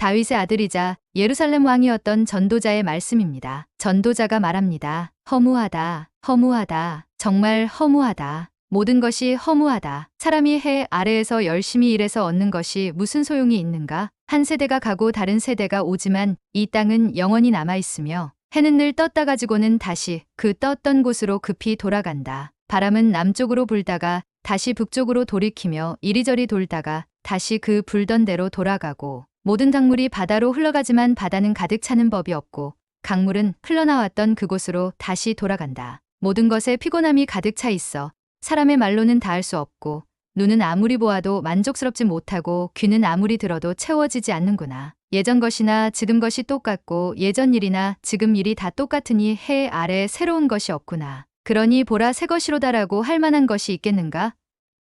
다윗의 아들이자 예루살렘 왕이었던 전도자의 말씀입니다. 전도자가 말합니다. 허무하다, 허무하다, 정말 허무하다. 모든 것이 허무하다. 사람이 해 아래에서 열심히 일해서 얻는 것이 무슨 소용이 있는가? 한 세대가 가고 다른 세대가 오지만 이 땅은 영원히 남아있으며 해는 늘 떴다 가지고는 다시 그 떴던 곳으로 급히 돌아간다. 바람은 남쪽으로 불다가 다시 북쪽으로 돌이키며 이리저리 돌다가 다시 그 불던 대로 돌아가고 모든 강물이 바다로 흘러가지만 바다는 가득 차는 법이 없고 강물은 흘러나왔던 그곳으로 다시 돌아간다. 모든 것에 피곤함이 가득 차 있어 사람의 말로는 다할 수 없고 눈은 아무리 보아도 만족스럽지 못하고 귀는 아무리 들어도 채워지지 않는구나. 예전 것이나 지금 것이 똑같고 예전 일이나 지금 일이 다 똑같으니 해 아래에 새로운 것이 없구나. 그러니 보라 새 것이로다라고 할 만한 것이 있겠는가?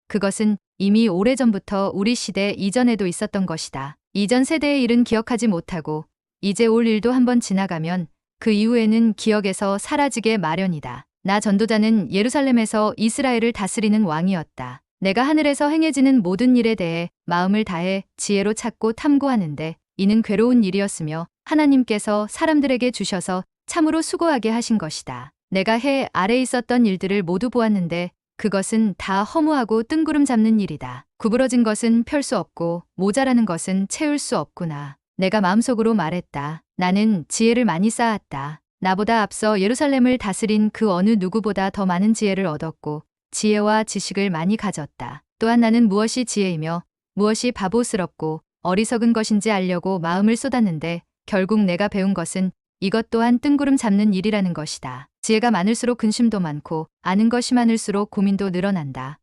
그것은 이미 오래전부터 우리 시대 이전에도 있었던 것이다. 이전 세대의 일은 기억하지 못하고 이제 올 일도 한번 지나가면 그 이후에는 기억에서 사라지게 마련이다. 나 전도자는 예루살렘에서 이스라엘을 다스리는 왕이었다. 내가 하늘에서 행해지는 모든 일에 대해 마음을 다해 지혜로 찾고 탐구하는데 이는 괴로운 일이었으며 하나님께서 사람들에게 주셔서 참으로 수고하게 하신 것이다. 내가 해 아래 있었던 일들을 모두 보았는데 그것은 다 허무하고 뜬구름 잡는 일이다. 구부러진 것은 펼 수 없고 모자라는 것은 채울 수 없구나. 내가 마음속으로 말했다. 나는 지혜를 많이 쌓았다. 나보다 앞서 예루살렘을 다스린 그 어느 누구보다 더 많은 지혜를 얻었고 지혜와 지식을 많이 가졌다. 또한 나는 무엇이 지혜이며 무엇이 바보스럽고 어리석은 것인지 알려고 마음을 쏟았는데 결국 내가 배운 것은 이것 또한 뜬구름 잡는 일이라는 것이다. 지혜가 많을수록 근심도 많고 아는 것이 많을수록 고민도 늘어난다.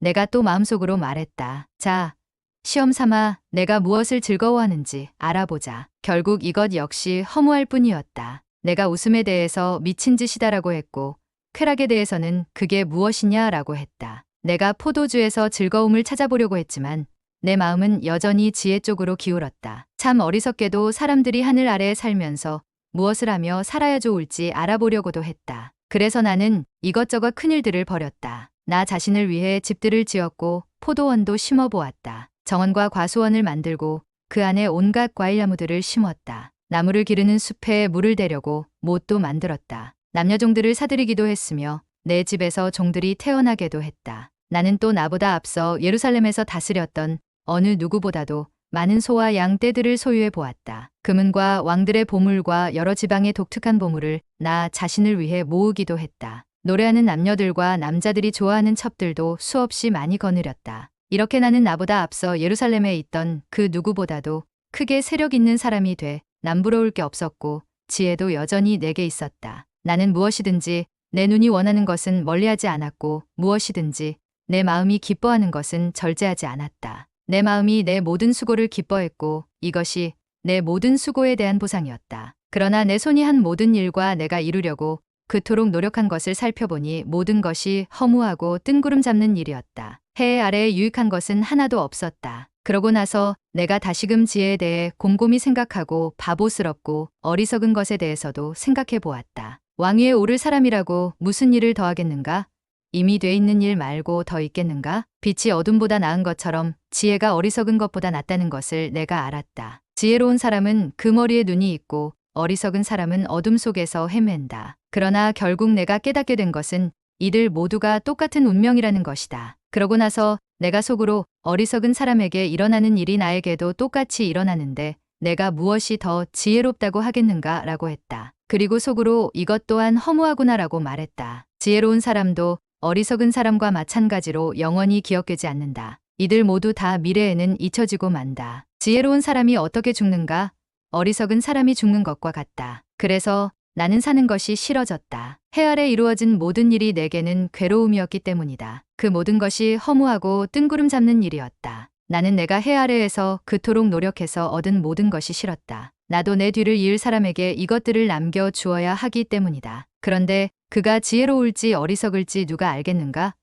내가 또 마음속으로 말했다. 자, 시험 삼아 내가 무엇을 즐거워하는지 알아보자. 결국 이것 역시 허무할 뿐이었다. 내가 웃음에 대해서 미친 짓이다라고 했고 쾌락에 대해서는 그게 무엇이냐라고 했다. 내가 포도주에서 즐거움을 찾아보려고 했지만 내 마음은 여전히 지혜 쪽으로 기울었다. 참 어리석게도 사람들이 하늘 아래에 살면서 무엇을 하며 살아야 좋을지 알아보려고도 했다. 그래서 나는 이것저것 큰일들을 벌였다. 나 자신을 위해 집들을 지었고 포도원도 심어보았다. 정원과 과수원을 만들고 그 안에 온갖 과일나무들을 심었다. 나무를 기르는 숲에 물을 대려고 못도 만들었다. 남녀종들을 사들이기도 했으며 내 집에서 종들이 태어나게도 했다. 나는 또 나보다 앞서 예루살렘에서 다스렸던 어느 누구보다도 많은 소와 양 떼들을 소유해 보았다. 금은과 왕들의 보물과 여러 지방의 독특한 보물을 나 자신을 위해 모으기도 했다. 노래하는 남녀들과 남자들이 좋아하는 첩들도 수없이 많이 거느렸다. 이렇게 나는 나보다 앞서 예루살렘에 있던 그 누구보다도 크게 세력 있는 사람이 돼 남부러울 게 없었고 지혜도 여전히 내게 있었다. 나는 무엇이든지 내 눈이 원하는 것은 멀리하지 않았고 무엇이든지 내 마음이 기뻐하는 것은 절제하지 않았다. 내 마음이 내 모든 수고를 기뻐했고 이것이 내 모든 수고에 대한 보상이었다. 그러나 내 손이 한 모든 일과 내가 이루려고 그토록 노력한 것을 살펴보니 모든 것이 허무하고 뜬구름 잡는 일이었다. 해 아래에 유익한 것은 하나도 없었다. 그러고 나서 내가 다시금 지혜에 대해 곰곰이 생각하고 바보스럽고 어리석은 것에 대해서도 생각해 보았다. 왕위에 오를 사람이라고 무슨 일을 더 하겠는가? 이미 돼 있는 일 말고 더 있겠는가? 빛이 어둠보다 나은 것처럼 지혜가 어리석은 것보다 낫다는 것을 내가 알았다. 지혜로운 사람은 그 머리에 눈이 있고 어리석은 사람은 어둠 속에서 헤맨다. 그러나 결국 내가 깨닫게 된 것은 이들 모두가 똑같은 운명이라는 것이다. 그러고 나서 내가 속으로 어리석은 사람에게 일어나는 일이 나에게도 똑같이 일어나는데 내가 무엇이 더 지혜롭다고 하겠는가 라고 했다. 그리고 속으로 이것 또한 허무하구나라고 말했다. 지혜로운 사람도 어리석은 사람과 마찬가지로 영원히 기억되지 않는다. 이들 모두 다 미래에는 잊혀지고 만다. 지혜로운 사람이 어떻게 죽는가? 어리석은 사람이 죽는 것과 같다. 그래서 나는 사는 것이 싫어졌다. 해 아래 이루어진 모든 일이 내게는 괴로움이었기 때문이다. 그 모든 것이 허무하고 뜬구름 잡는 일이었다. 나는 내가 해 아래에서 그토록 노력해서 얻은 모든 것이 싫었다. 나도 내 뒤를 이을 사람에게 이것들을 남겨 주어야 하기 때문이다. 그런데 그가 지혜로울지 어리석을지 누가 알겠는가?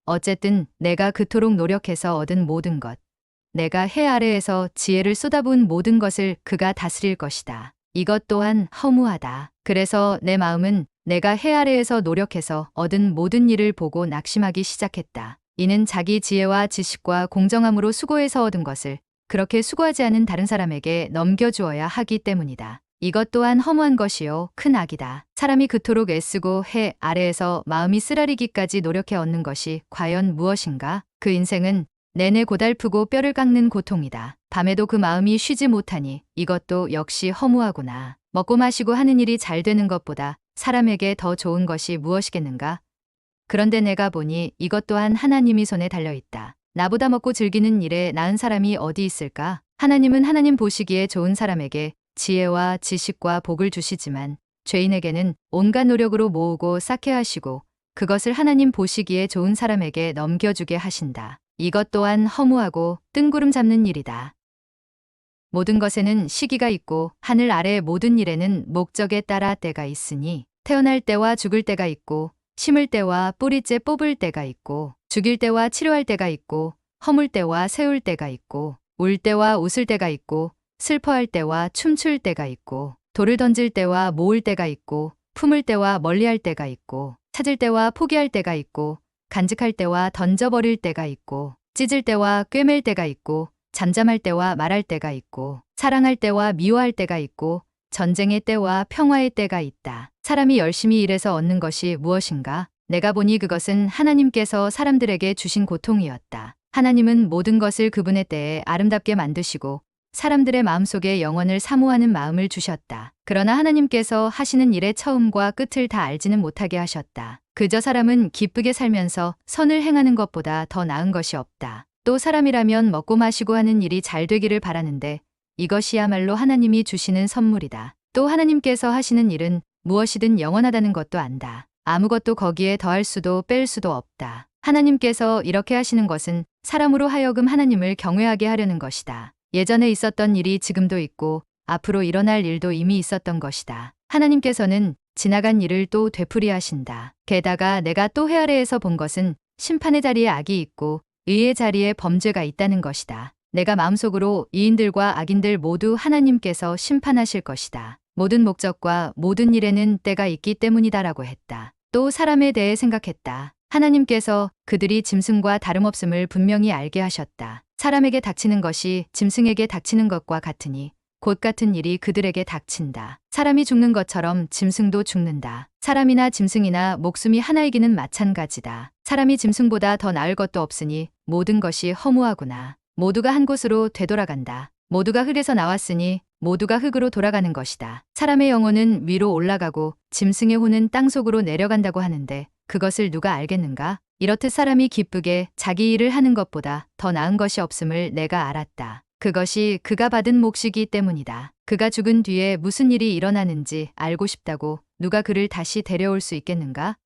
어쨌든 내가 그토록 노력해서 얻은 모든 것, 내가 해 아래에서 지혜를 쏟아부은 모든 것을 그가 다스릴 것이다. 이것 또한 허무하다. 그래서 내 마음은 내가 해 아래에서 노력해서 얻은 모든 일을 보고 낙심하기 시작했다. 이는 자기 지혜와 지식과 공정함으로 수고해서 얻은 것을 그렇게 수고하지 않은 다른 사람에게 넘겨주어야 하기 때문이다. 이것 또한 허무한 것이요 큰 악이다. 사람이 그토록 애쓰고 해 아래에서 마음이 쓰라리기까지 노력해 얻는 것이 과연 무엇인가? 그 인생은 내내 고달프고 뼈를 깎는 고통이다. 밤에도 그 마음이 쉬지 못하니 이것도 역시 허무하구나. 먹고 마시고 하는 일이 잘 되는 것보다 사람에게 더 좋은 것이 무엇이겠는가? 그런데 내가 보니 이것 또한 하나님이 손에 달려있다. 나보다 먹고 즐기는 일에 나은 사람이 어디 있을까? 하나님은 하나님 보시기에 좋은 사람에게 지혜와 지식과 복을 주시지만 죄인에게는 온갖 노력으로 모으고 쌓게 하시고 그것을 하나님 보시기에 좋은 사람에게 넘겨주게 하신다. 이것 또한 허무하고 뜬구름 잡는 일이다. 모든 것에는 시기가 있고 하늘 아래 모든 일에는 목적에 따라 때가 있으니 태어날 때와 죽을 때가 있고 심을 때와 뿌리째 뽑을 때가 있고 죽일 때와 치료할 때가 있고 허물 때와 세울 때가 있고 울 때와 웃을 때가 있고 슬퍼할 때와 춤출 때가 있고 돌을 던질 때와 모을 때가 있고 품을 때와 멀리할 때가 있고 찾을 때와 포기할 때가 있고 간직할 때와 던져버릴 때가 있고 찢을 때와 꿰맬 때가 있고 잠잠할 때와 말할 때가 있고 사랑할 때와 미워할 때가 있고 전쟁의 때와 평화의 때가 있다. 사람이 열심히 일해서 얻는 것이 무엇인가? 내가 보니 그것은 하나님께서 사람들에게 주신 고통이었다. 하나님은 모든 것을 그분의 때에 아름답게 만드시고 사람들의 마음속에 영원을 사모하는 마음을 주셨다. 그러나 하나님께서 하시는 일의 처음과 끝을 다 알지는 못하게 하셨다. 그저 사람은 기쁘게 살면서 선을 행하는 것보다 더 나은 것이 없다. 또 사람이라면 먹고 마시고 하는 일이 잘 되기를 바라는데 이것이야말로 하나님이 주시는 선물이다. 또 하나님께서 하시는 일은 무엇이든 영원하다는 것도 안다. 아무것도 거기에 더할 수도 뺄 수도 없다. 하나님께서 이렇게 하시는 것은 사람으로 하여금 하나님을 경외하게 하려는 것이다. 예전에 있었던 일이 지금도 있고 앞으로 일어날 일도 이미 있었던 것이다. 하나님께서는 지나간 일을 또 되풀이하신다. 게다가 내가 또 해 아래에서 본 것은 심판의 자리에 악이 있고 의의 자리에 범죄가 있다는 것이다. 내가 마음속으로 이인들과 악인들 모두 하나님께서 심판하실 것이다. 모든 목적과 모든 일에는 때가 있기 때문이다라고 했다. 또 사람에 대해 생각했다. 하나님께서 그들이 짐승과 다름없음을 분명히 알게 하셨다. 사람에게 닥치는 것이 짐승에게 닥치는 것과 같으니 곧 같은 일이 그들에게 닥친다. 사람이 죽는 것처럼 짐승도 죽는다. 사람이나 짐승이나 목숨이 하나이기는 마찬가지다. 사람이 짐승보다 더 나을 것도 없으니 모든 것이 허무하구나. 모두가 한 곳으로 되돌아간다. 모두가 흙에서 나왔으니 모두가 흙으로 돌아가는 것이다. 사람의 영혼은 위로 올라가고 짐승의 혼은 땅속으로 내려간다고 하는데 그것을 누가 알겠는가? 이렇듯 사람이 기쁘게 자기 일을 하는 것보다 더 나은 것이 없음을 내가 알았다. 그것이 그가 받은 몫이기 때문이다. 그가 죽은 뒤에 무슨 일이 일어나는지 알고 싶다고 누가 그를 다시 데려올 수 있겠는가?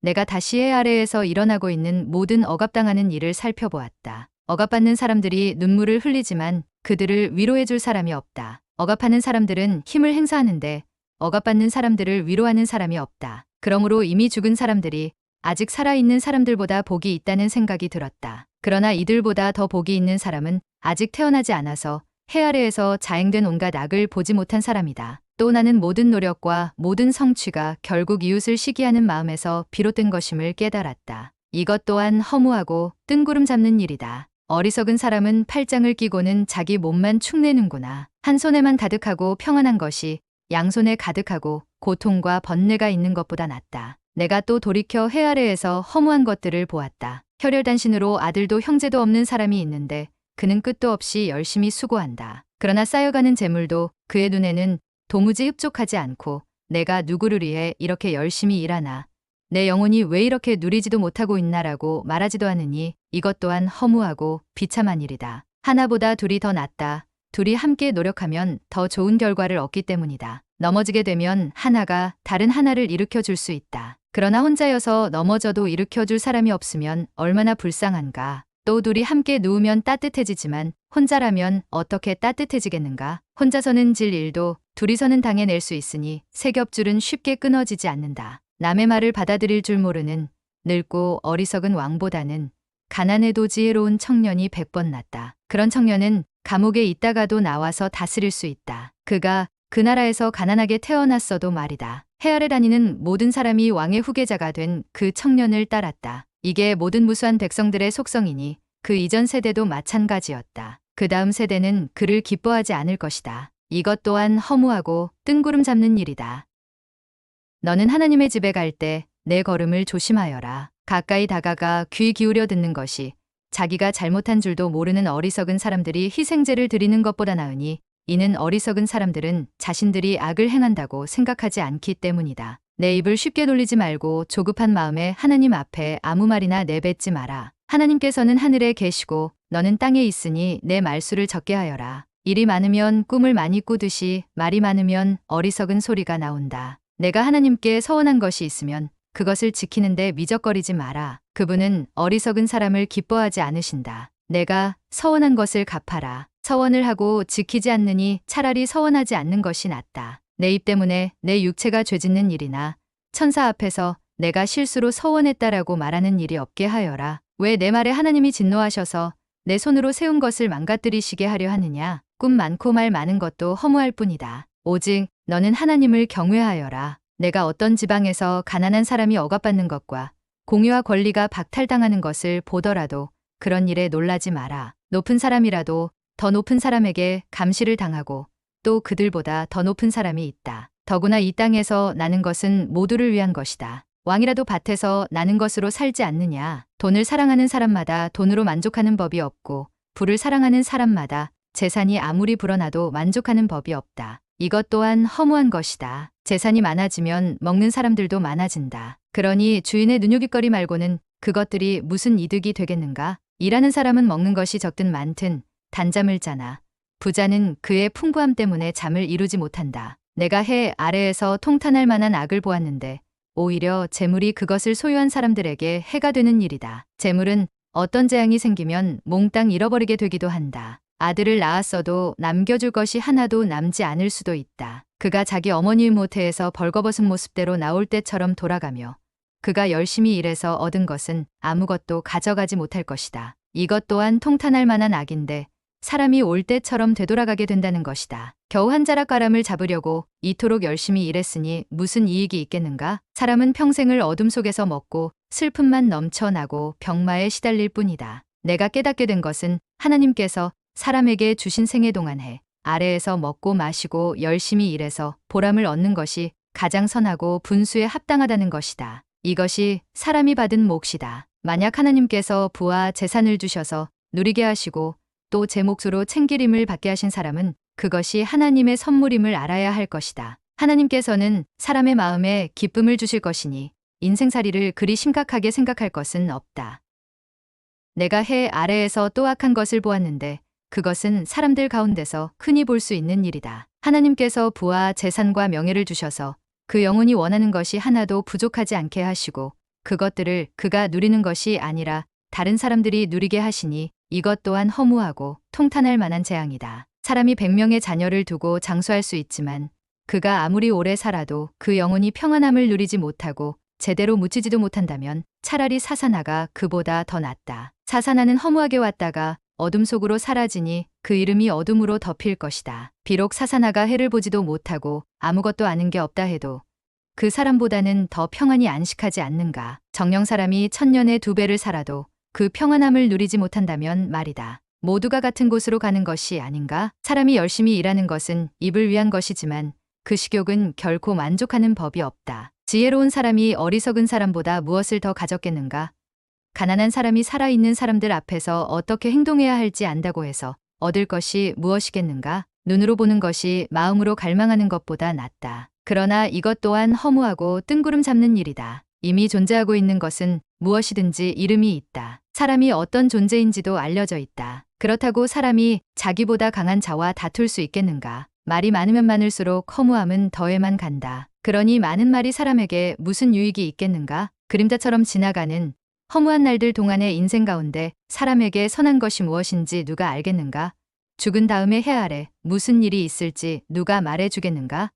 내가 다시 해 아래에서 일어나고 있는 모든 억압당하는 일을 살펴보았다. 억압받는 사람들이 눈물을 흘리지만 그들을 위로해 줄 사람이 없다. 억압하는 사람들은 힘을 행사하는데 억압받는 사람들을 위로하는 사람이 없다. 그러므로 이미 죽은 사람들이 아직 살아있는 사람들보다 복이 있다는 생각이 들었다. 그러나 이들보다 더 복이 있는 사람은 아직 태어나지 않아서 해 아래에서 자행된 온갖 악을 보지 못한 사람이다. 또 나는 모든 노력과 모든 성취가 결국 이웃을 시기하는 마음에서 비롯된 것임을 깨달았다. 이것 또한 허무하고 뜬구름 잡는 일이다. 어리석은 사람은 팔짱을 끼고는 자기 몸만 축내는구나. 한 손에만 가득하고 평안한 것이 양손에 가득하고 고통과 번뇌가 있는 것보다 낫다. 내가 또 돌이켜 해 아래에서 허무한 것들을 보았다. 혈혈단신으로 아들도 형제도 없는 사람이 있는데 그는 끝도 없이 열심히 수고한다. 그러나 쌓여가는 재물도 그의 눈에는 도무지 흡족하지 않고 내가 누구를 위해 이렇게 열심히 일하나 내 영혼이 왜 이렇게 누리지도 못하고 있나라고 말하지도 않으니 이것 또한 허무하고 비참한 일이다. 하나보다 둘이 더 낫다. 둘이 함께 노력하면 더 좋은 결과를 얻기 때문이다. 넘어지게 되면 하나가 다른 하나를 일으켜 줄 수 있다. 그러나 혼자여서 넘어져도 일으켜 줄 사람이 없으면 얼마나 불쌍한가. 또 둘이 함께 누우면 따뜻해지지만 혼자라면 어떻게 따뜻해지겠는가. 혼자서는 질 일도 둘이서는 당해낼 수 있으니 세 겹줄은 쉽게 끊어지지 않는다. 남의 말을 받아들일 줄 모르는 늙고 어리석은 왕보다는 가난해도 지혜로운 청년이 100번 낫다. 그런 청년은 감옥에 있다가도 나와서 다스릴 수 있다. 그가 그 나라에서 가난하게 태어났어도 말이다. 해 아래 다니는 모든 사람이 왕의 후계자가 된 그 청년을 따랐다. 이게 모든 무수한 백성들의 속성이니 그 이전 세대도 마찬가지였다. 그 다음 세대는 그를 기뻐하지 않을 것이다. 이것 또한 허무하고 뜬구름 잡는 일이다. 너는 하나님의 집에 갈 때 내 걸음을 조심하여라. 가까이 다가가 귀 기울여 듣는 것이 자기가 잘못한 줄도 모르는 어리석은 사람들이 희생제를 드리는 것보다 나으니 이는 어리석은 사람들은 자신들이 악을 행한다고 생각하지 않기 때문이다. 내 입을 쉽게 돌리지 말고 조급한 마음에 하나님 앞에 아무 말이나 내뱉지 마라. 하나님께서는 하늘에 계시고 너는 땅에 있으니 내 말수를 적게 하여라. 일이 많으면 꿈을 많이 꾸듯이 말이 많으면 어리석은 소리가 나온다. 내가 하나님께 서원한 것이 있으면 그것을 지키는데 미적거리지 마라. 그분은 어리석은 사람을 기뻐하지 않으신다. 내가 서원한 것을 갚아라. 서원을 하고 지키지 않느니 차라리 서원하지 않는 것이 낫다. 내 입 때문에 내 육체가 죄짓는 일이나 천사 앞에서 내가 실수로 서원했다라고 말하는 일이 없게 하여라. 왜 내 말에 하나님이 진노하셔서 내 손으로 세운 것을 망가뜨리시게 하려 하느냐. 꿈 많고 말 많은 것도 허무할 뿐이다. 오직 너는 하나님을 경외하여라. 내가 어떤 지방에서 가난한 사람이 억압받는 것과 공유와 권리가 박탈당하는 것을 보더라도 그런 일에 놀라지 마라. 높은 사람이라도 더 높은 사람에게 감시를 당하고 또 그들보다 더 높은 사람이 있다. 더구나 이 땅에서 나는 것은 모두를 위한 것이다. 왕이라도 밭에서 나는 것으로 살지 않느냐. 돈을 사랑하는 사람마다 돈으로 만족하는 법이 없고 부를 사랑하는 사람마다 재산이 아무리 불어나도 만족하는 법이 없다. 이것 또한 허무한 것이다. 재산이 많아지면 먹는 사람들도 많아진다. 그러니 주인의 눈요깃거리 말고는 그것들이 무슨 이득이 되겠는가? 일하는 사람은 먹는 것이 적든 많든 단잠을 자나 부자는 그의 풍부함 때문에 잠을 이루지 못한다. 내가 해 아래에서 통탄할 만한 악을 보았는데 오히려 재물이 그것을 소유한 사람들에게 해가 되는 일이다. 재물은 어떤 재앙이 생기면 몽땅 잃어버리게 되기도 한다. 아들을 낳았어도 남겨줄 것이 하나도 남지 않을 수도 있다. 그가 자기 어머니의 모태에서 벌거벗은 모습대로 나올 때처럼 돌아가며 그가 열심히 일해서 얻은 것은 아무것도 가져가지 못할 것이다. 이것 또한 통탄할 만한 악인데 사람이 올 때처럼 되돌아가게 된다는 것이다. 겨우 한 자락 가람을 잡으려고 이토록 열심히 일했으니 무슨 이익이 있겠는가? 사람은 평생을 어둠 속에서 먹고 슬픔만 넘쳐나고 병마에 시달릴 뿐이다. 내가 깨닫게 된 것은 하나님께서 사람에게 주신 생애 동안에 아래에서 먹고 마시고 열심히 일해서 보람을 얻는 것이 가장 선하고 분수에 합당하다는 것이다. 이것이 사람이 받은 몫이다. 만약 하나님께서 부와 재산을 주셔서 누리게 하시고 또 제 몫으로 챙기림을 받게 하신 사람은 그것이 하나님의 선물임을 알아야 할 것이다. 하나님께서는 사람의 마음에 기쁨을 주실 것이니 인생살이를 그리 심각하게 생각할 것은 없다. 내가 해 아래에서 또 악한 것을 보았는데 그것은 사람들 가운데서 흔히 볼 수 있는 일이다. 하나님께서 부와 재산과 명예를 주셔서 그 영혼이 원하는 것이 하나도 부족하지 않게 하시고 그것들을 그가 누리는 것이 아니라 다른 사람들이 누리게 하시니 이것 또한 허무하고 통탄할 만한 재앙이다. 사람이 100명의 자녀를 두고 장수할 수 있지만 그가 아무리 오래 살아도 그 영혼이 평안함을 누리지 못하고 제대로 묻히지도 못한다면 차라리 사사나가 그보다 더 낫다. 사사나는 허무하게 왔다가 어둠 속으로 사라지니 그 이름이 어둠으로 덮일 것이다. 비록 사사나가 해를 보지도 못하고 아무것도 아는 게 없다 해도 그 사람보다는 더 평안히 안식하지 않는가. 정령 사람이 1000년에 2배를 살아도 그 평안함을 누리지 못한다면 말이다. 모두가 같은 곳으로 가는 것이 아닌가? 사람이 열심히 일하는 것은 입을 위한 것이지만 그 식욕은 결코 만족하는 법이 없다. 지혜로운 사람이 어리석은 사람보다 무엇을 더 가졌겠는가? 가난한 사람이 살아있는 사람들 앞에서 어떻게 행동해야 할지 안다고 해서 얻을 것이 무엇이겠는가? 눈으로 보는 것이 마음으로 갈망하는 것보다 낫다. 그러나 이것 또한 허무하고 뜬구름 잡는 일이다. 이미 존재하고 있는 것은 무엇이든지 이름이 있다. 사람이 어떤 존재인지도 알려져 있다. 그렇다고 사람이 자기보다 강한 자와 다툴 수 있겠는가? 말이 많으면 많을수록 허무함은 더해만 간다. 그러니 많은 말이 사람에게 무슨 유익이 있겠는가? 그림자처럼 지나가는 허무한 날들 동안의 인생 가운데 사람에게 선한 것이 무엇인지 누가 알겠는가? 죽은 다음에 해 아래 무슨 일이 있을지 누가 말해주겠는가?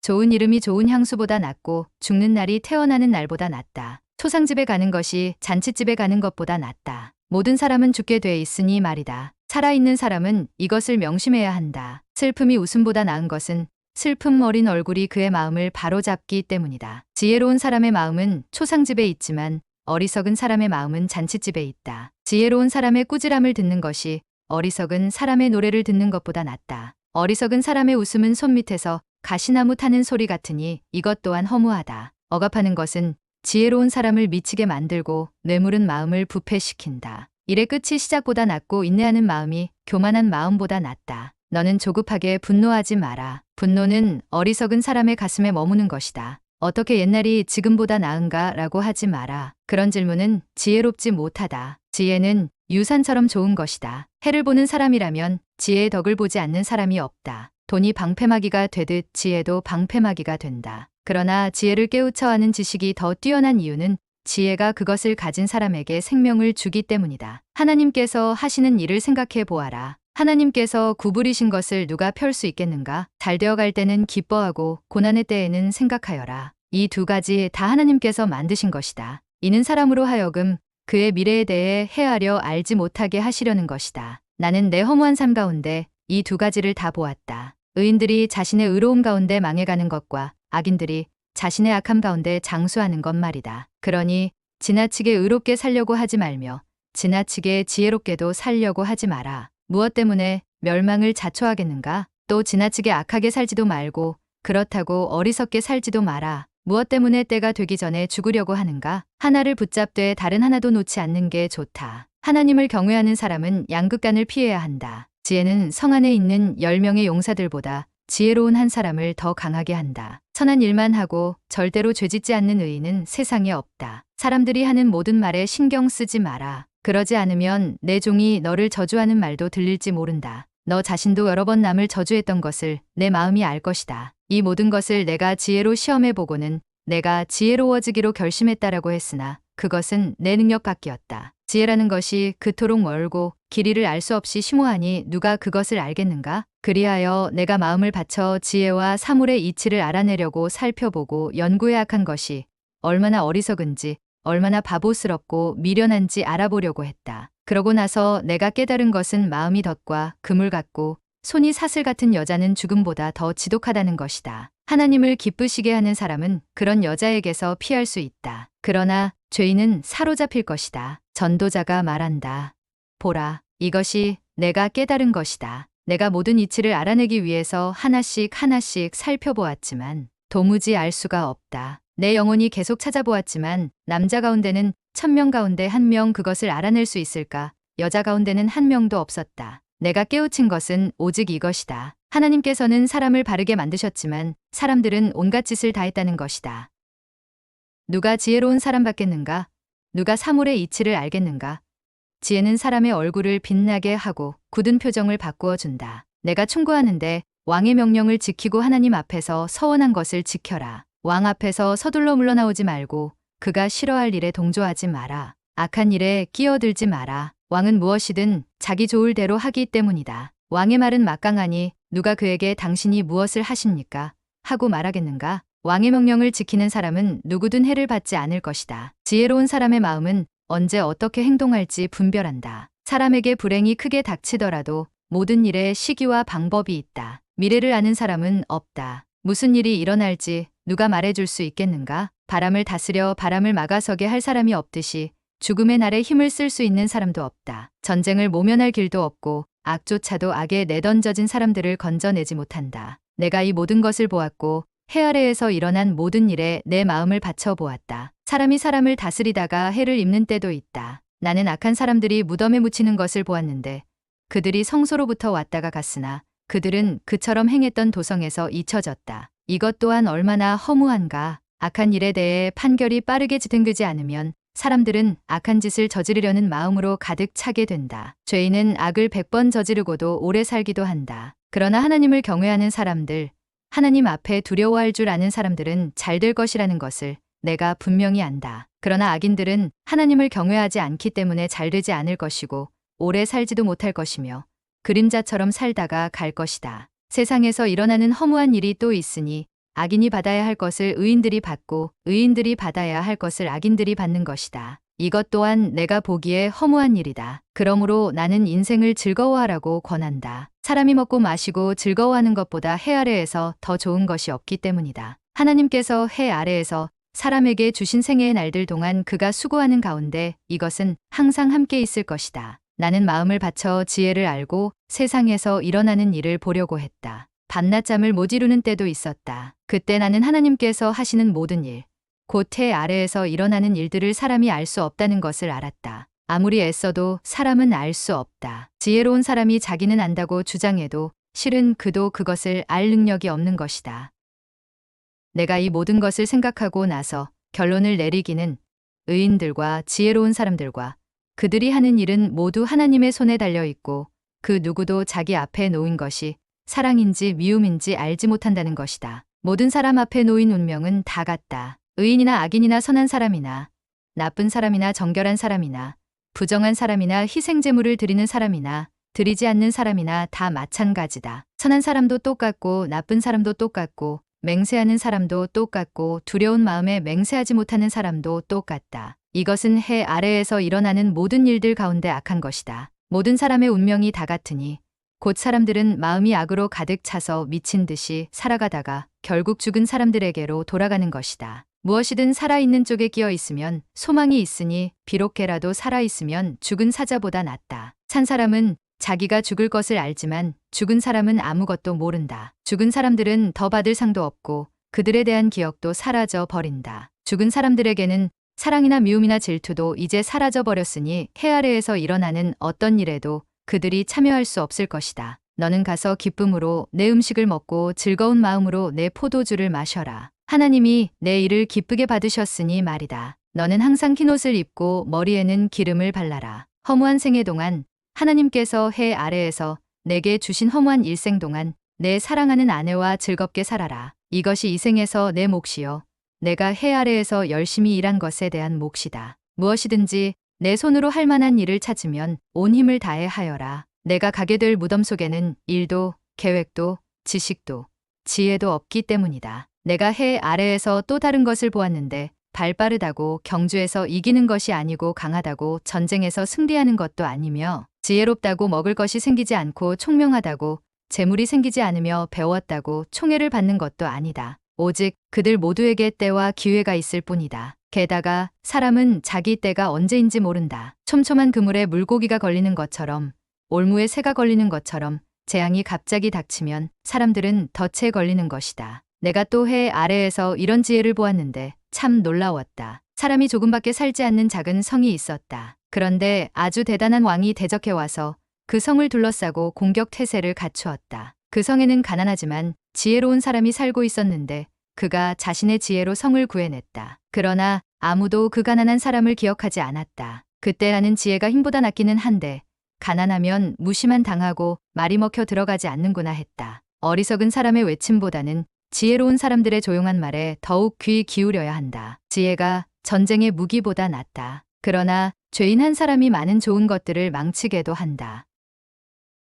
좋은 이름이 좋은 향수보다 낫고 죽는 날이 태어나는 날보다 낫다. 초상집에 가는 것이 잔치집에 가는 것보다 낫다. 모든 사람은 죽게 돼 있으니 말이다. 살아있는 사람은 이것을 명심해야 한다. 슬픔이 웃음보다 나은 것은 슬픔 어린 얼굴이 그의 마음을 바로잡기 때문이다. 지혜로운 사람의 마음은 초상집에 있지만 어리석은 사람의 마음은 잔치집에 있다. 지혜로운 사람의 꾸지람을 듣는 것이 어리석은 사람의 노래를 듣는 것보다 낫다. 어리석은 사람의 웃음은 손밑에서 가시나무 타는 소리 같으니 이것 또한 허무하다. 억압하는 것은 지혜로운 사람을 미치게 만들고 뇌물은 마음을 부패시킨다. 일의 끝이 시작보다 낫고 인내하는 마음이 교만한 마음보다 낫다. 너는 조급하게 분노하지 마라. 분노는 어리석은 사람의 가슴에 머무는 것이다. 어떻게 옛날이 지금보다 나은가 라고 하지 마라. 그런 질문은 지혜롭지 못하다. 지혜는 유산처럼 좋은 것이다. 해를 보는 사람이라면 지혜의 덕을 보지 않는 사람이 없다. 돈이 방패막이가 되듯 지혜도 방패막이가 된다. 그러나 지혜를 깨우쳐 하는 지식이 더 뛰어난 이유는 지혜가 그것을 가진 사람에게 생명을 주기 때문이다. 하나님께서 하시는 일을 생각해 보아라. 하나님께서 구부리신 것을 누가 펼 수 있겠는가? 잘 되어갈 때는 기뻐하고 고난의 때에는 생각하여라. 이 두 가지 다 하나님께서 만드신 것이다. 이는 사람으로 하여금 그의 미래에 대해 헤아려 알지 못하게 하시려는 것이다. 나는 내 허무한 삶 가운데 이 두 가지를 다 보았다. 의인들이 자신의 의로움 가운데 망해가는 것과 악인들이 자신의 악함 가운데 장수하는 것 말이다. 그러니 지나치게 의롭게 살려고 하지 말며 지나치게 지혜롭게도 살려고 하지 마라. 무엇 때문에 멸망을 자초하겠는가? 또 지나치게 악하게 살지도 말고 그렇다고 어리석게 살지도 마라. 무엇 때문에 때가 되기 전에 죽으려고 하는가? 하나를 붙잡되 다른 하나도 놓지 않는 게 좋다. 하나님을 경외하는 사람은 양극단을 피해야 한다. 지혜는 성 안에 있는 10명의 용사들보다 지혜로운 한 사람을 더 강하게 한다. 선한 일만 하고 절대로 죄짓지 않는 의인은 세상에 없다. 사람들이 하는 모든 말에 신경 쓰지 마라. 그러지 않으면 내 종이 너를 저주하는 말도 들릴지 모른다. 너 자신도 여러 번 남을 저주했던 것을 내 마음이 알 것이다. 이 모든 것을 내가 지혜로 시험해 보고는 내가 지혜로워지기로 결심했다라고 했으나 그것은 내 능력 밖이었다. 지혜라는 것이 그토록 멀고 길이를 알 수 없이 심오하니 누가 그것을 알겠는가? 그리하여 내가 마음을 바쳐 지혜와 사물의 이치를 알아내려고 살펴보고 연구해 악한 것이 얼마나 어리석은지 얼마나 바보스럽고 미련한지 알아보려고 했다. 그러고 나서 내가 깨달은 것은 마음이 덫과 그물 같고 손이 사슬 같은 여자는 죽음보다 더 지독하다는 것이다. 하나님을 기쁘시게 하는 사람은 그런 여자에게서 피할 수 있다. 그러나 죄인은 사로잡힐 것이다. 전도자가 말한다. 보라, 이것이 내가 깨달은 것이다. 내가 모든 이치를 알아내기 위해서 하나씩 살펴보았지만 도무지 알 수가 없다. 내 영혼이 계속 찾아보았지만 남자 가운데는 1000명 가운데 1명 그것을 알아낼 수 있을까? 여자 가운데는 1명도 없었다. 내가 깨우친 것은 오직 이것이다. 하나님께서는 사람을 바르게 만드셨지만 사람들은 온갖 짓을 다 했다는 것이다. 누가 지혜로운 사람 받겠는가? 누가 사물의 이치를 알겠는가? 지혜는 사람의 얼굴을 빛나게 하고 굳은 표정을 바꾸어 준다. 내가 충고하는데 왕의 명령을 지키고 하나님 앞에서 서원한 것을 지켜라. 왕 앞에서 서둘러 물러나오지 말고 그가 싫어할 일에 동조하지 마라. 악한 일에 끼어들지 마라. 왕은 무엇이든 자기 좋을 대로 하기 때문이다. 왕의 말은 막강하니 누가 그에게 당신이 무엇을 하십니까? 하고 말하겠는가? 왕의 명령을 지키는 사람은 누구든 해를 받지 않을 것이다. 지혜로운 사람의 마음은 언제 어떻게 행동할지 분별한다. 사람에게 불행이 크게 닥치더라도 모든 일에 시기와 방법이 있다. 미래를 아는 사람은 없다. 무슨 일이 일어날지 누가 말해줄 수 있겠는가? 바람을 다스려 바람을 막아서게 할 사람이 없듯이 죽음의 날에 힘을 쓸 수 있는 사람도 없다. 전쟁을 모면할 길도 없고 악조차도 악에 내던져진 사람들을 건져내지 못한다. 내가 이 모든 것을 보았고 해 아래에서 일어난 모든 일에 내 마음을 바쳐 보았다. 사람이 사람을 다스리다가 해를 입는 때도 있다. 나는 악한 사람들이 무덤에 묻히는 것을 보았는데 그들이 성소로부터 왔다가 갔으나 그들은 그처럼 행했던 도성에서 잊혀졌다. 이것 또한 얼마나 허무한가. 악한 일에 대해 판결이 빠르게 지등그지 않으면 사람들은 악한 짓을 저지르려는 마음으로 가득 차게 된다. 죄인은 악을 100번 저지르고도 오래 살기도 한다. 그러나 하나님을 경외하는 사람들, 하나님 앞에 두려워할 줄 아는 사람들은 잘 될 것이라는 것을 내가 분명히 안다. 그러나 악인들은 하나님을 경외하지 않기 때문에 잘 되지 않을 것이고 오래 살지도 못할 것이며 그림자처럼 살다가 갈 것이다. 세상에서 일어나는 허무한 일이 또 있으니 악인이 받아야 할 것을 의인들이 받고 의인들이 받아야 할 것을 악인들이 받는 것이다. 이것 또한 내가 보기에 허무한 일이다. 그러므로 나는 인생을 즐거워하라고 권한다. 사람이 먹고 마시고 즐거워하는 것보다 해 아래에서 더 좋은 것이 없기 때문이다. 하나님께서 해 아래에서 사람에게 주신 생애의 날들 동안 그가 수고하는 가운데 이것은 항상 함께 있을 것이다. 나는 마음을 바쳐 지혜를 알고 세상에서 일어나는 일을 보려고 했다. 밤낮잠을 못 이루는 때도 있었다. 그때 나는 하나님께서 하시는 모든 일, 곧 해 아래에서 일어나는 일들을 사람이 알 수 없다는 것을 알았다. 아무리 애써도 사람은 알 수 없다. 지혜로운 사람이 자기는 안다고 주장해도 실은 그도 그것을 알 능력이 없는 것이다. 내가 이 모든 것을 생각하고 나서 결론을 내리기는 의인들과 지혜로운 사람들과 그들이 하는 일은 모두 하나님의 손에 달려 있고 그 누구도 자기 앞에 놓인 것이 사랑인지 미움인지 알지 못한다는 것이다. 모든 사람 앞에 놓인 운명은 다 같다. 의인이나 악인이나 선한 사람이나 나쁜 사람이나 정결한 사람이나 부정한 사람이나 희생제물을 드리는 사람이나 드리지 않는 사람이나 다 마찬가지다. 선한 사람도 똑같고 나쁜 사람도 똑같고 맹세하는 사람도 똑같고 두려운 마음에 맹세하지 못하는 사람도 똑같다. 이것은 해 아래에서 일어나는 모든 일들 가운데 악한 것이다. 모든 사람의 운명이 다 같으니 곧 사람들은 마음이 악으로 가득 차서 미친 듯이 살아가다가 결국 죽은 사람들에게로 돌아가는 것이다. 무엇이든 살아있는 쪽에 끼어 있으면 소망이 있으니 비록 개라도 살아있으면 죽은 사자보다 낫다. 산 사람은 자기가 죽을 것을 알지만 죽은 사람은 아무것도 모른다. 죽은 사람들은 더 받을 상도 없고 그들에 대한 기억도 사라져 버린다. 죽은 사람들에게는 사랑이나 미움이나 질투도 이제 사라져 버렸으니 해 아래에서 일어나는 어떤 일에도 그들이 참여할 수 없을 것이다. 너는 가서 기쁨으로 내 음식을 먹고 즐거운 마음으로 내 포도주를 마셔라. 하나님이 내 일을 기쁘게 받으셨으니 말이다. 너는 항상 흰옷을 입고 머리에는 기름을 발라라. 허무한 생애 동안 하나님께서 해 아래에서 내게 주신 허무한 일생 동안 내 사랑하는 아내와 즐겁게 살아라. 이것이 이 생에서 내 몫이요. 내가 해 아래에서 열심히 일한 것에 대한 몫이다. 무엇이든지 내 손으로 할 만한 일을 찾으면 온 힘을 다해 하여라. 내가 가게 될 무덤 속에는 일도 계획도 지식도 지혜도 없기 때문이다. 내가 해 아래에서 또 다른 것을 보았는데 발 빠르다고 경주에서 이기는 것이 아니고 강하다고 전쟁에서 승리하는 것도 아니며 지혜롭다고 먹을 것이 생기지 않고 총명하다고 재물이 생기지 않으며 배웠다고 총애를 받는 것도 아니다. 오직 그들 모두에게 때와 기회가 있을 뿐이다. 게다가 사람은 자기 때가 언제인지 모른다. 촘촘한 그물에 물고기가 걸리는 것처럼 올무에 새가 걸리는 것처럼 재앙이 갑자기 닥치면 사람들은 덫에 걸리는 것이다. 내가 또 해 아래에서 이런 지혜를 보았는데 참 놀라웠다. 사람이 조금밖에 살지 않는 작은 성이 있었다. 그런데 아주 대단한 왕이 대적해 와서 그 성을 둘러싸고 공격 태세를 갖추었다. 그 성에는 가난하지만 지혜로운 사람이 살고 있었는데 그가 자신의 지혜로 성을 구해냈다. 그러나 아무도 그 가난한 사람을 기억하지 않았다. 그때 하는 지혜가 힘보다 낫기는 한데 가난하면 무시만 당하고 말이 먹혀 들어가지 않는구나 했다. 어리석은 사람의 외침보다는 지혜로운 사람들의 조용한 말에 더욱 귀 기울여야 한다. 지혜가 전쟁의 무기보다 낫다. 그러나 죄인 한 사람이 많은 좋은 것들을 망치게도 한다.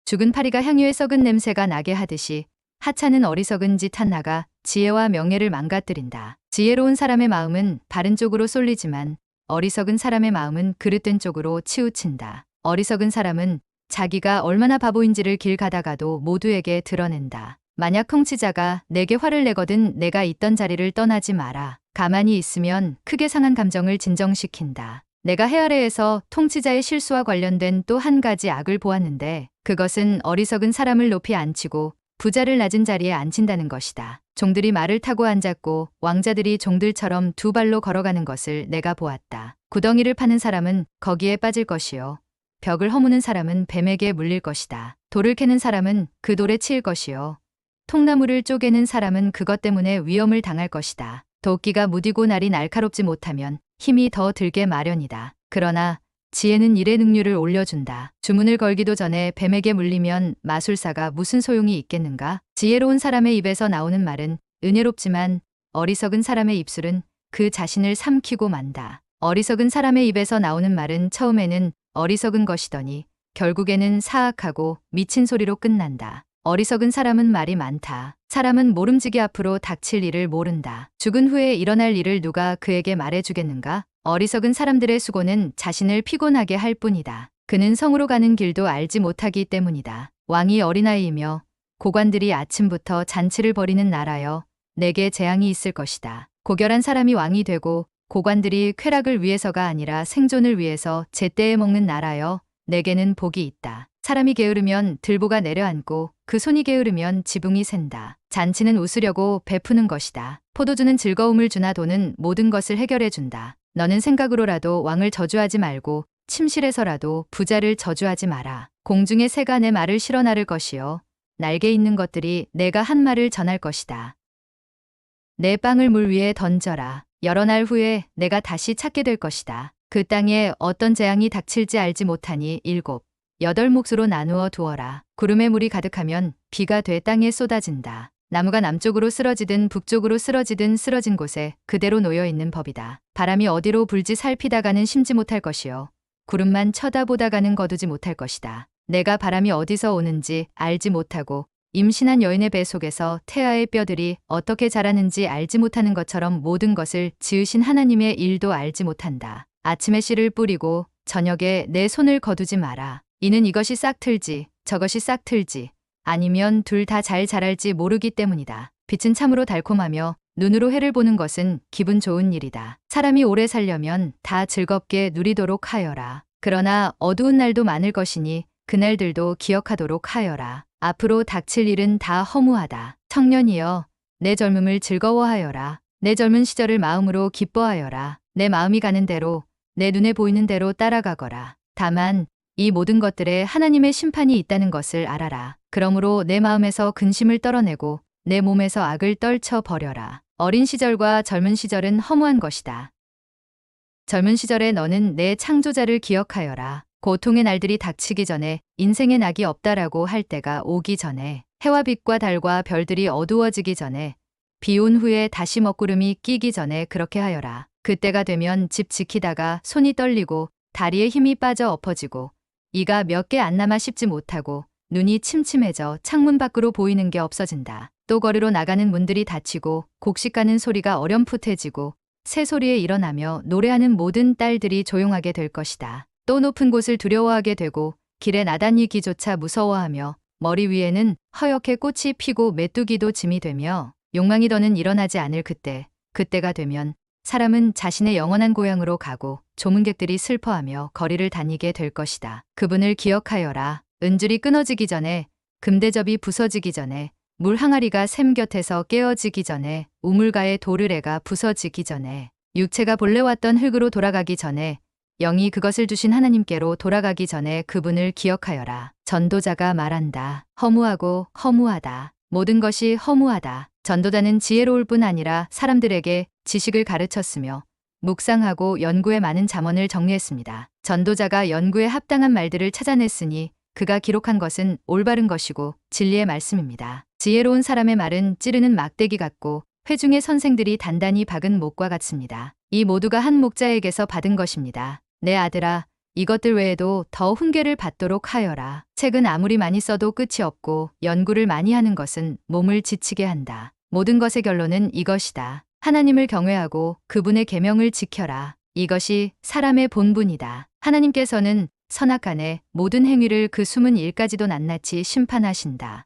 죽은 파리가 향유에 썩은 냄새가 나게 하듯이 하찮은 어리석은 짓 하나가 지혜와 명예를 망가뜨린다. 지혜로운 사람의 마음은 바른 쪽으로 쏠리지만 어리석은 사람의 마음은 그릇된 쪽으로 치우친다. 어리석은 사람은 자기가 얼마나 바보인지를 길 가다가도 모두에게 드러낸다. 만약 통치자가 내게 화를 내거든 내가 있던 자리를 떠나지 마라. 가만히 있으면 크게 상한 감정을 진정시킨다. 내가 해 아래에서 통치자의 실수와 관련된 또 한 가지 악을 보았는데 그것은 어리석은 사람을 높이 앉히고 부자를 낮은 자리에 앉힌다는 것이다. 종들이 말을 타고 앉았고 왕자들이 종들처럼 두 발로 걸어가는 것을 내가 보았다. 구덩이를 파는 사람은 거기에 빠질 것이요. 벽을 허무는 사람은 뱀에게 물릴 것이다. 돌을 캐는 사람은 그 돌에 치일 것이요. 통나무를 쪼개는 사람은 그것 때문에 위험을 당할 것이다. 도끼가 무디고 날이 날카롭지 못하면 힘이 더 들게 마련이다. 그러나 지혜는 일의 능률을 올려준다. 주문을 걸기도 전에 뱀에게 물리면 마술사가 무슨 소용이 있겠는가? 지혜로운 사람의 입에서 나오는 말은 은혜롭지만 어리석은 사람의 입술은 그 자신을 삼키고 만다. 어리석은 사람의 입에서 나오는 말은 처음에는 어리석은 것이더니 결국에는 사악하고 미친 소리로 끝난다. 어리석은 사람은 말이 많다. 사람은 모름지기 앞으로 닥칠 일을 모른다. 죽은 후에 일어날 일을 누가 그에게 말해주겠는가? 어리석은 사람들의 수고는 자신을 피곤하게 할 뿐이다. 그는 성으로 가는 길도 알지 못하기 때문이다. 왕이 어린아이이며 고관들이 아침부터 잔치를 벌이는 나라여 내게 재앙이 있을 것이다. 고결한 사람이 왕이 되고 고관들이 쾌락을 위해서가 아니라 생존을 위해서 제때에 먹는 나라여 내게는 복이 있다. 사람이 게으르면 들보가 내려앉고 그 손이 게으르면 지붕이 샌다. 잔치는 웃으려고 베푸는 것이다. 포도주는 즐거움을 주나 돈은 모든 것을 해결해 준다. 너는 생각으로라도 왕을 저주하지 말고 침실에서라도 부자를 저주하지 마라. 공중의 새가 내 말을 실어 나를 것이요 날개 있는 것들이 내가 한 말을 전할 것이다. 내 빵을 물 위에 던져라. 여러 날 후에 내가 다시 찾게 될 것이다. 그 땅에 어떤 재앙이 닥칠지 알지 못하니 7, 8 몫으로 나누어 두어라. 구름에 물이 가득하면 비가 돼 땅에 쏟아진다. 나무가 남쪽으로 쓰러지든 북쪽으로 쓰러지든 쓰러진 곳에 그대로 놓여 있는 법이다. 바람이 어디로 불지 살피다가는 심지 못할 것이요 구름만 쳐다보다가는 거두지 못할 것이다. 내가 바람이 어디서 오는지 알지 못하고 임신한 여인의 배 속에서 태아의 뼈들이 어떻게 자라는지 알지 못하는 것처럼 모든 것을 지으신 하나님의 일도 알지 못한다. 아침에 씨를 뿌리고 저녁에 내 손을 거두지 마라. 이는 이것이 싹 틀지 저것이 싹 틀지 아니면 둘 다 잘 자랄지 모르기 때문이다. 빛은 참으로 달콤하며 눈으로 해를 보는 것은 기분 좋은 일이다. 사람이 오래 살려면 다 즐겁게 누리도록 하여라. 그러나 어두운 날도 많을 것이니 그날들도 기억하도록 하여라. 앞으로 닥칠 일은 다 허무하다. 청년이여, 내 젊음을 즐거워하여라. 내 젊은 시절을 마음으로 기뻐하여라. 내 마음이 가는 대로, 내 눈에 보이는 대로 따라가거라. 다만 이 모든 것들에 하나님의 심판이 있다는 것을 알아라. 그러므로 내 마음에서 근심을 떨어내고 내 몸에서 악을 떨쳐 버려라. 어린 시절과 젊은 시절은 허무한 것이다. 젊은 시절에 너는 내 창조자를 기억하여라. 고통의 날들이 닥치기 전에 인생의 낙이 없다라고 할 때가 오기 전에 해와 빛과 달과 별들이 어두워지기 전에 비 온 후에 다시 먹구름이 끼기 전에 그렇게 하여라. 그때가 되면 집 지키다가 손이 떨리고 다리에 힘이 빠져 엎어지고 이가 몇 개 안 남아 씹지 못하고 눈이 침침해져 창문 밖으로 보이는 게 없어진다. 또 거리로 나가는 문들이 닫히고 곡식 가는 소리가 어렴풋해지고 새소리에 일어나며 노래하는 모든 딸들이 조용하게 될 것이다. 또 높은 곳을 두려워하게 되고 길에 나다니기조차 무서워하며 머리 위에는 허옇게 꽃이 피고 메뚜기도 짐이 되며 욕망이 더는 일어나지 않을 그때가 되면 사람은 자신의 영원한 고향으로 가고 조문객들이 슬퍼하며 거리를 다니게 될 것이다. 그분을 기억하여라. 은줄이 끊어지기 전에, 금대접이 부서지기 전에, 물 항아리가 샘 곁에서 깨어지기 전에, 우물가의 도르래가 부서지기 전에, 육체가 본래 왔던 흙으로 돌아가기 전에, 영이 그것을 주신 하나님께로 돌아가기 전에 그분을 기억하여라. 전도자가 말한다. 허무하고 허무하다. 모든 것이 허무하다. 전도자는 지혜로울 뿐 아니라 사람들에게 지식을 가르쳤으며 묵상하고 연구에 많은 잠언을 정리했습니다. 전도자가 연구에 합당한 말들을 찾아냈으니 그가 기록한 것은 올바른 것이고 진리의 말씀입니다. 지혜로운 사람의 말은 찌르는 막대기 같고 회중의 선생들이 단단히 박은 목과 같습니다. 이 모두가 한 목자에게서 받은 것입니다. 내 아들아, 이것들 외에도 더 훈계를 받도록 하여라. 책은 아무리 많이 써도 끝이 없고 연구를 많이 하는 것은 몸을 지치게 한다. 모든 것의 결론은 이것이다. 하나님을 경외하고 그분의 계명을 지켜라. 이것이 사람의 본분이다. 하나님께서는 선악간의 모든 행위를 그 숨은 일까지도 낱낱이 심판하신다.